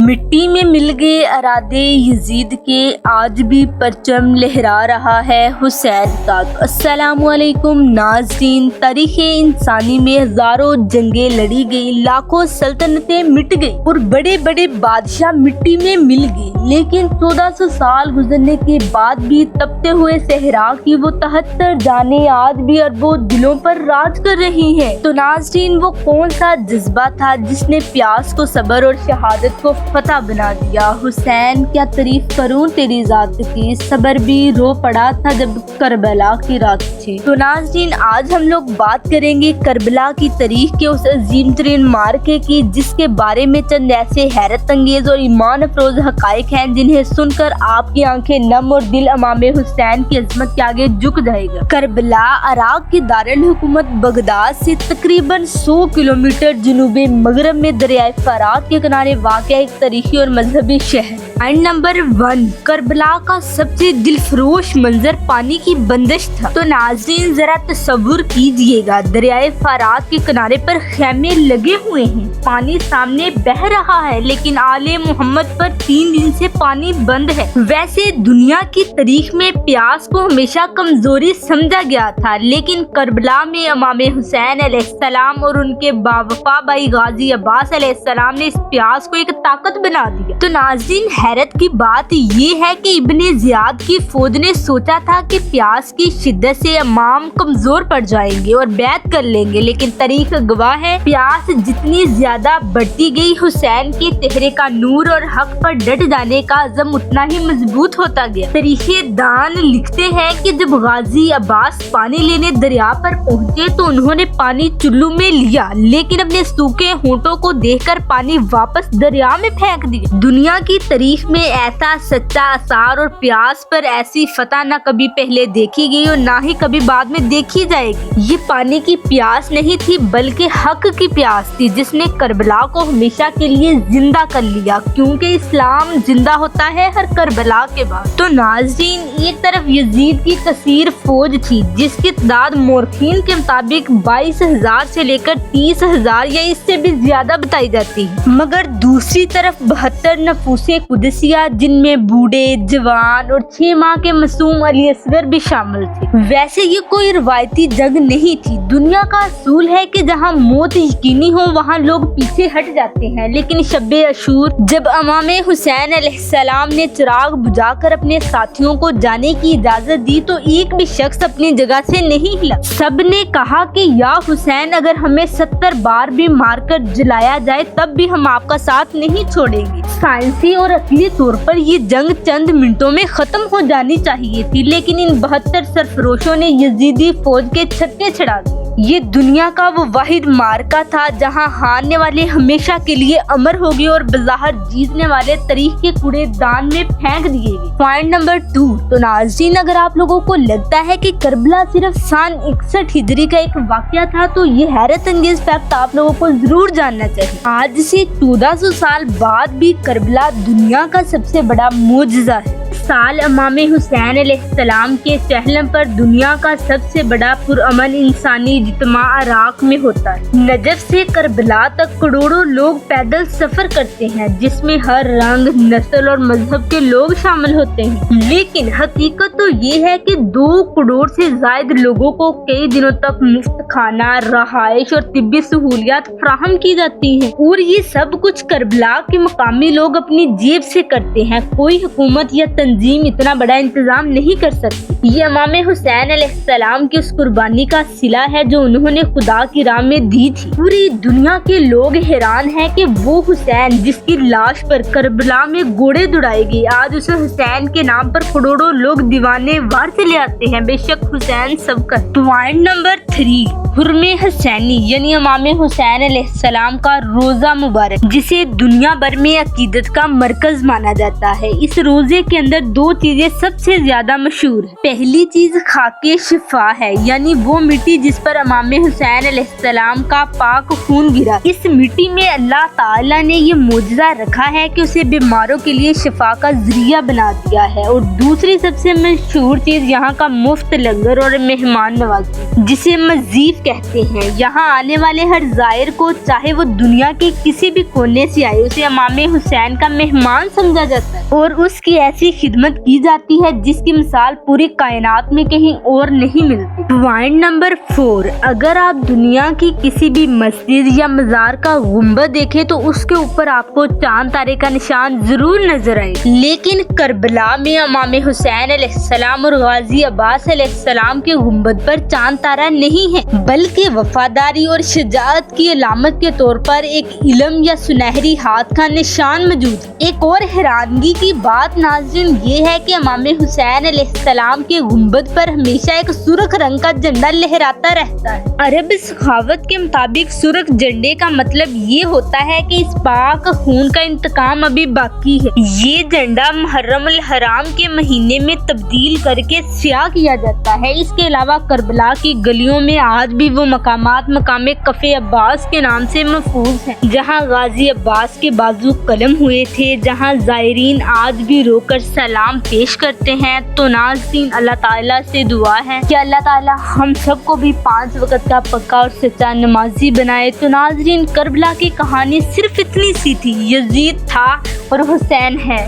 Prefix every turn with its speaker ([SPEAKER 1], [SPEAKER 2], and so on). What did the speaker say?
[SPEAKER 1] मिट्टी में मिल गए इरादे यजीद के, आज भी परचम लहरा रहा है हुसैन का। अस्सलामुअलैकुम नाज़रीन, तारीख़ इंसानी में हज़ारों जंगें लड़ी गई, लाखों सल्तनतें मिट गई और बड़े बड़े बादशाह मिट्टी में मिल गए, लेकिन 1400 साल गुजरने के बाद भी तपते हुए सहरा की वो 73 जानें आज भी अरबों दिलों पर राज कर रही हैं। तो नाज़रीन, वो कौन सा जज्बा था जिसने प्यास को सब्र और शहादत को फतह बना दिया? हुसैन, क्या तारीफ करूं तेरी जात की, सब्र भी रो पड़ा था जब करबला की रात थी। तो नाज़रीन, आज हम लोग बात करेंगे करबला की तारीख के उस अजीम तरीन मार्के की, जिसके बारे में चंद ऐसे हैरत अंगेज और ईमान अफरोज हकाइक हैं जिन्हें सुनकर आपकी आंखें नम और दिल इमाम हुसैन की अजमत के आगे झुक जाएगा। करबला इराक की दारुल हुकूमत बगदाद से तकरीबन 100 किलोमीटर जनूबी मगरब में दरियाए फरात के किनारे वाक़ एक तारीखी और मजहबी शहर। पॉइंट नंबर 1, करबला का सबसे दिलफरोश मंजर पानी की बंदिश था। तो नाज़रीन, जरा तसव्वुर कीजिएगा, दरियाए फरात के किनारे पर खेमे लगे हुए हैं, पानी सामने बह रहा है, लेकिन आले मोहम्मद पर 3 दिन से पानी बंद है। वैसे दुनिया की तारीख में प्यास को हमेशा कमजोरी समझा गया था, लेकिन करबला में इमाम हुसैन अलैहिस्सलाम और उनके बावफा भाई गाजी अब्बास अलैहिस्सलाम ने इस प्यास को एक ताकत बना दिया। तो नाज़रीन, हैरत की बात ये है कि इब्ने ज़ियाद की फौज ने सोचा था कि प्यास की शिद्दत से इमाम कमजोर पड़ जाएंगे और बैत कर लेंगे, लेकिन तारीख गवाह है प्यास जितनी ज्यादा बढ़ती गई, हुसैन के चेहरे का नूर और हक पर डट जाने का अज़म उतना ही मजबूत होता गया। तारीखे दान लिखते हैं कि जब गाजी अब्बास पानी लेने दरिया पर पहुंचे तो उन्होंने पानी चुल्लू में लिया, लेकिन अपने सूखे होंठों को देखकर पानी वापस दरिया में फेंक दिया। दुनिया की तारीख में ऐसा सच्चा असार और प्यास पर ऐसी फतह न कभी पहले देखी गई और ना ही कभी बाद में देखी जाएगी। ये पानी की प्यास नहीं थी बल्कि हक की प्यास थी, जिसने करबला को हमेशा के लिए जिंदा कर लिया, क्योंकि इस्लाम जिंदा होता है हर करबला के बाद। तो नाज़रीन, एक तरफ यजीद की कसीर फौज थी जिसकी तादाद मोरखीन के मुताबिक 22,000 से लेकर 30,000 या इससे भी ज्यादा बताई जाती है, मगर दूसरी तरफ 72 नफूसे कुदसिया जिनमें बूढ़े, जवान और 6 माह के मासूम अली असगर भी शामिल थे। वैसे ये कोई रवायती जंग नहीं थी। दुनिया का असूल है कि जहाँ मौत यकीनी हो वहाँ लोग पीछे हट जाते हैं, लेकिन शब्बे अशूर जब इमाम हुसैन अलैहिस्सलाम ने चिराग बुझाकर अपने साथियों को जाने की इजाजत दी तो एक भी शख्स अपनी जगह से नहीं हिला। सब ने कहा कि या हुसैन, अगर हमें 70 बार भी मारकर जलाया जाए तब भी हम आपका साथ नहीं छोड़ेंगे। साइंसी और अक़ली तौर पर ये जंग चंद मिनटों में खत्म हो जानी चाहिए थी, लेकिन इन 72 सरफरोशों ने यजीदी फौज के छक्के छड़ा दिए। ये दुनिया का वो वाहिद मार्का था जहां हारने वाले हमेशा के लिए अमर हो गए और बज़ाहिर जीतने वाले तारीख के कूड़ेदान में फेंक दिए गए। पॉइंट नंबर 2, तो नाज़रीन, अगर आप लोगों को लगता है कि करबला सिर्फ सन 61 हिजरी का एक वाकया था तो ये हैरत अंगेज फैक्ट आप लोगों को जरूर जानना चाहिए। आज से 1400 साल बाद भी करबला दुनिया का सबसे बड़ा मुअजिज़ा है। साल इमाम हुसैन अलैहिस्सलाम के चहलम पर दुनिया का सबसे बड़ा पुरअमन इंसानी इज्तिमा इराक में होता है। नजफ से करबला तक करोड़ों लोग पैदल सफर करते हैं, जिसमें हर रंग, नस्ल और मजहब के लोग शामिल होते हैं, लेकिन हकीकत तो ये है कि 2 करोड़ से ज्यादा लोगों को कई दिनों तक मुफ्त खाना, रहाइश और तिब्बी सहूलियात फराहम की जाती है, और ये सब कुछ करबला के मकामी लोग अपनी जेब से करते हैं। कोई हुकूमत या तंजीम इतना बड़ा इंतजाम नहीं कर सकती। ये इमाम हुसैन अलैहिस्सलाम की उस कुर्बानी का सिला है जो उन्होंने खुदा की राह में दी थी। पूरी दुनिया के लोग हैरान हैं कि वो हुसैन जिसकी लाश पर करबला में गोड़े दौड़ाए गए, आज उस हुसैन के नाम पर करोड़ों लोग दीवाने वार चले आते हैं। बेशक हुसैन सबका। पॉइंट नंबर 3, हुर्मे हुसैनी यानी इमाम हुसैन अलैहिस्सलाम का रोजा मुबारक, जिसे दुनिया भर में अकीदत का मरकज माना जाता है। इस रोजे के अंदर 2 चीजें सबसे ज्यादा मशहूर है। पहली चीज खाके शिफा है, यानी वो मिट्टी जिस पर इमाम हुसैन अलैहिस्सलाम का पाक खून गिरा। इस मिट्टी में अल्लाह ताला ने ये मौजज़ा रखा है कि उसे बीमारों के लिए शिफा का जरिया बना दिया है। और दूसरी सबसे मशहूर चीज यहाँ का मुफ्त लंगर और मेहमान नवाजी, जिसे मजीफ कहते हैं। यहाँ आने वाले हर ज़ायर को, चाहे वो दुनिया के किसी भी कोने से आए, उसे इमाम हुसैन का मेहमान समझा जाता है और उसकी ऐसी खिदमत की जाती है जिसकी मिसाल पूरी कायनात में कहीं और नहीं मिलती। पॉइंट नंबर 4, अगर आप दुनिया की किसी भी मस्जिद या मज़ार का गुंबद देखें तो उसके ऊपर आपको चांद तारे का निशान जरूर नजर आए, लेकिन करबला में इमाम हुसैन अलैहिस्सलाम और गाजी अब्बास अलैहिस्सलाम के गुंबद पर चांद तारा नहीं है, बल्कि वफादारी और शजाअत की अलामत के तौर पर एक इल्म या सुनहरी हाथ का निशान मौजूद है। एक और हैरानगी की बात नाज़रीन ये है कि इमाम हुसैन अलैहिस्सलाम के गुंबद पर हमेशा एक सुर्ख रंग का झंडा लहराता रहता है। अरब सखावत के मुताबिक सुर्ख झंडे का मतलब ये होता है कि इस पाक खून का इंतकाम अभी बाकी है। ये झंडा मुहर्रम अल हराम के महीने में तब्दील करके स्याह किया जाता है। इसके अलावा करबला की गलियों में आज भी वो मकामात मकामे कफ़े अब्बास के नाम से महफूज है, जहाँ गाजी अब्बास के बाजू कलम हुए थे, जहाँ ज़ायरीन आज भी रोकर सलाम पेश करते हैं। तो नाज़रीन, अल्लाह ताला से दुआ है कि अल्लाह ताला हम सबको भी 5 वक्त का पक्का और सच्चा नमाजी बनाए। तो नाज़रीन, करबला की कहानी सिर्फ इतनी सी थी, यजीद था और हुसैन है।